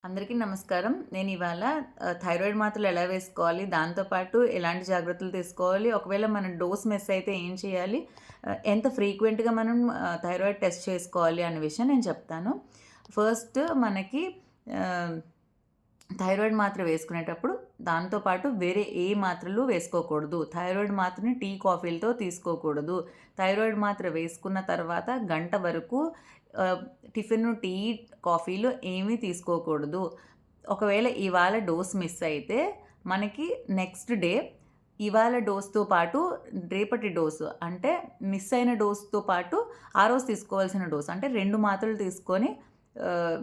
అందరికీ నమస్కారం. నేను ఇవాళ థైరాయిడ్ మాత్రలు ఎలా వేసుకోవాలి? దాంతో పాటు ఎలాంటి జాగ్రత్తలు తీసుకోవాలి? ఒకవేళ మన డోస్ మిస్ అయితే ఏం చేయాలి? ఎంత ఫ్రీక్వెంట్‌గా మనం థైరాయిడ్ టెస్ట్ చేసుకోవాలి అనే విషయం నేను చెప్తాను. ఫస్ట్ మనకి ఆహ్, థైరాయిడ్ మాత్ర వేసుకునేటప్పుడు దాంతో పాటు వేరే ఏ మాత్రలు వేసుకోకూడదు. థైరాయిడ్ మాత్రని టీ, కాఫీలతో తీసుకోకూడదు. థైరాయిడ్ మాత్ర వేసుకున్న తర్వాత గంట వరకు ఆహ్, టిఫిను, టీ, కాఫీలు ఏమీ తీసుకోకూడదు. ఒకవేళ ఇవాళ డోస్ మిస్ అయితే మనకి నెక్స్ట్ డే ఇవాళ డోస్‌తో పాటు రేపటి డోసు అంటే మిస్ అయిన డోస్‌తో పాటు ఆ రోజు తీసుకోవాల్సిన డోస్ అంటే 2 మాత్రలు తీసుకొని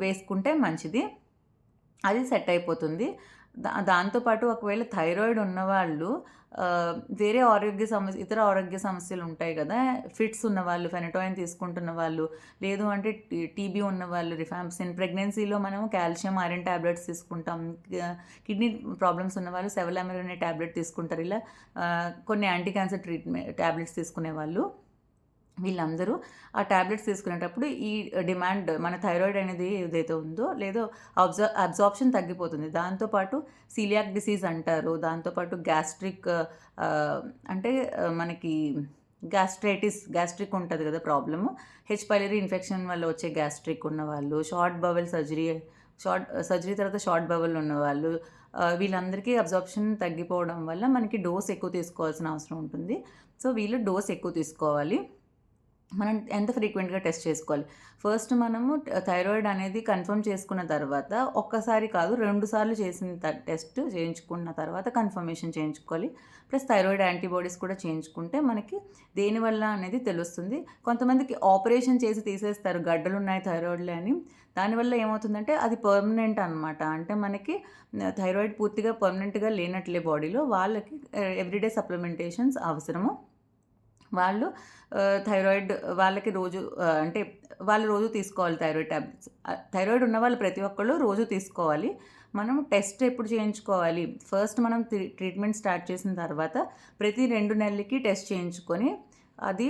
వేసుకుంటే మంచిది. అది సెట్ అయిపోతుంది. దాంతో పాటు ఒకవేళ థైరాయిడ్ ఉన్నవాళ్ళు వేరే ఇతర ఆరోగ్య సమస్యలు ఉంటాయి గదా! ఫిట్స్ ఉన్నవాళ్ళు, ఫెనటోయిన్ తీసుకుంటున్న వాళ్ళు, లేదు అంటే టీబీ ఉన్నవాళ్ళు, రిఫాంపిసిన్, ప్రెగ్నెన్సీలో మనం కాల్షియం, ఐరన్ టాబ్లెట్స్ తీసుకుంటాం. కిడ్నీ ప్రాబ్లమ్స్ ఉన్నవాళ్ళు సెవలామెర్ అనే టాబ్లెట్ తీసుకుంటారు. ఇలా కొన్ని యాంటీ క్యాన్సర్ టాబ్లెట్స్ తీసుకునేవాళ్ళు వీళ్ళందరూ ఆ టాబ్లెట్స్ తీసుకునేటప్పుడు ఈ డిమాండ్ మన థైరాయిడ్ అనేది ఏదైతే ఉందో లేదో అబ్జార్ప్షన్ తగ్గిపోతుంది. దాంతో పాటు సీలియాక్ డిసీజ్ అంటారు. దాంతో పాటు గ్యాస్ట్రిక్ అంటే మనకి గ్యాస్ట్రిక్ ఉంటది గదా! ప్రాబ్లము. పైలరీ ఇన్ఫెక్షన్ వల్ల వచ్చే గ్యాస్ట్రిక్ ఉన్నవాళ్ళు, సర్జరీ తర్వాత షార్ట్ బవెల్ ఉన్నవాళ్ళు, వీళ్ళందరికీ అబ్జార్ప్షన్ తగ్గిపోవడం వల్ల మనకి డోస్ ఎక్కువ తీసుకోవాల్సిన అవసరం ఉంటుంది. సో, వీళ్ళు డోస్ ఎక్కువ తీసుకోవాలి. మనం ఎంత ఫ్రీక్వెంట్‌గా టెస్ట్ చేసుకోవాలి. ఫస్ట్ మనము థైరాయిడ్ అనేది కన్ఫర్మ్ చేసుకున్న తర్వాత ఒక్కసారి కాదు 2 సార్లు చేసిన టెస్ట్ చేయించుకున్న తర్వాత కన్ఫర్మేషన్ చేయించుకోవాలి. ప్లస్ థైరాయిడ్ యాంటీబాడీస్ కూడా చేయించుకుంటే మనకి దేనివల్ల అనేది తెలుస్తుంది. కొంతమందికి ఆపరేషన్ చేసి తీసేస్తారు గడ్డలున్నాయి థైరాయిడ్‌లో అని. దానివల్ల ఏమవుతుందంటే అది పర్మనెంట్ అనమాట. అంటే మనకి థైరాయిడ్ పూర్తిగా పర్మనెంట్‌గా లేనట్లే బాడీలో. వాళ్ళకి ఎవ్రీడే సప్లిమెంటేషన్స్ అవసరము. వాళ్ళు థైరాయిడ్ వాళ్ళకి రోజు అంటే వాళ్ళు రోజు తీసుకోవాలి థైరాయిడ్ టాబ్లెట్స్. థైరాయిడ్ ఉన్నవాళ్ళు ప్రతి ఒక్కళ్ళు రోజు తీసుకోవాలి. మనం టెస్ట్ ఎప్పుడు చేయించుకోవాలి? ఫస్ట్ మనం ట్రీట్మెంట్ స్టార్ట్ చేసిన తర్వాత ప్రతి 2 నెలలకి టెస్ట్ చేయించుకొని అది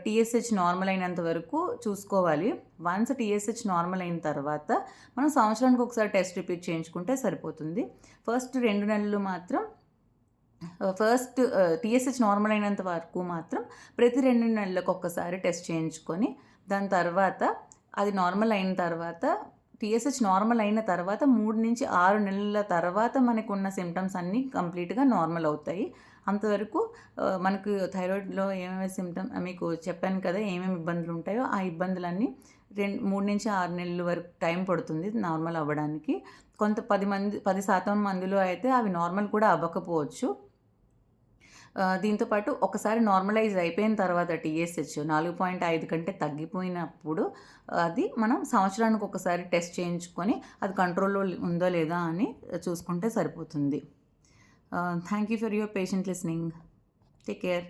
టీఎస్‌హెచ్ నార్మల్ అయినంత వరకు చూసుకోవాలి. వన్స్ టీఎస్‌హెచ్ నార్మల్ అయిన తర్వాత మనం సంవత్సరానికి ఒకసారి టెస్ట్ రిపీట్ చేయించుకుంటే సరిపోతుంది. ఫస్ట్ 2 నెలలు మాత్రం టీఎస్‌హెచ్ నార్మల్ అయినంత వరకు మాత్రం ప్రతి 2 నెలలకు ఒక్కసారి టెస్ట్ చేయించుకొని, దాని తర్వాత అది నార్మల్ అయిన తర్వాత టీఎస్‌హెచ్ నార్మల్ అయిన తర్వాత 3-6 నెలల తర్వాత మనకున్న సింప్టమ్స్ అన్నీ కంప్లీట్‌గా నార్మల్ అవుతాయి. అంతవరకు మనకు థైరాయిడ్‌లో మీకు చెప్పాను కదా! ఏమేమి ఇబ్బందులు ఉంటాయో ఆ ఇబ్బందులన్నీ 3-6 నెలల వరకు టైం పడుతుంది నార్మల్ అవ్వడానికి. 10% మందిలో అయితే అవి నార్మల్ కూడా అవ్వకపోవచ్చు. దీంతో పాటు ఒకసారి నార్మలైజ్ అయిపోయిన తర్వాత టీఎస్‌హెచ్ 4.5 కంటే తగ్గిపోయినప్పుడు అది మనం సంవత్సరానికి ఒకసారి టెస్ట్ చేయించుకొని అది కంట్రోల్‌లో ఉందో లేదా అని చూసుకుంటే సరిపోతుంది. Thank you for your patient listening. Take care.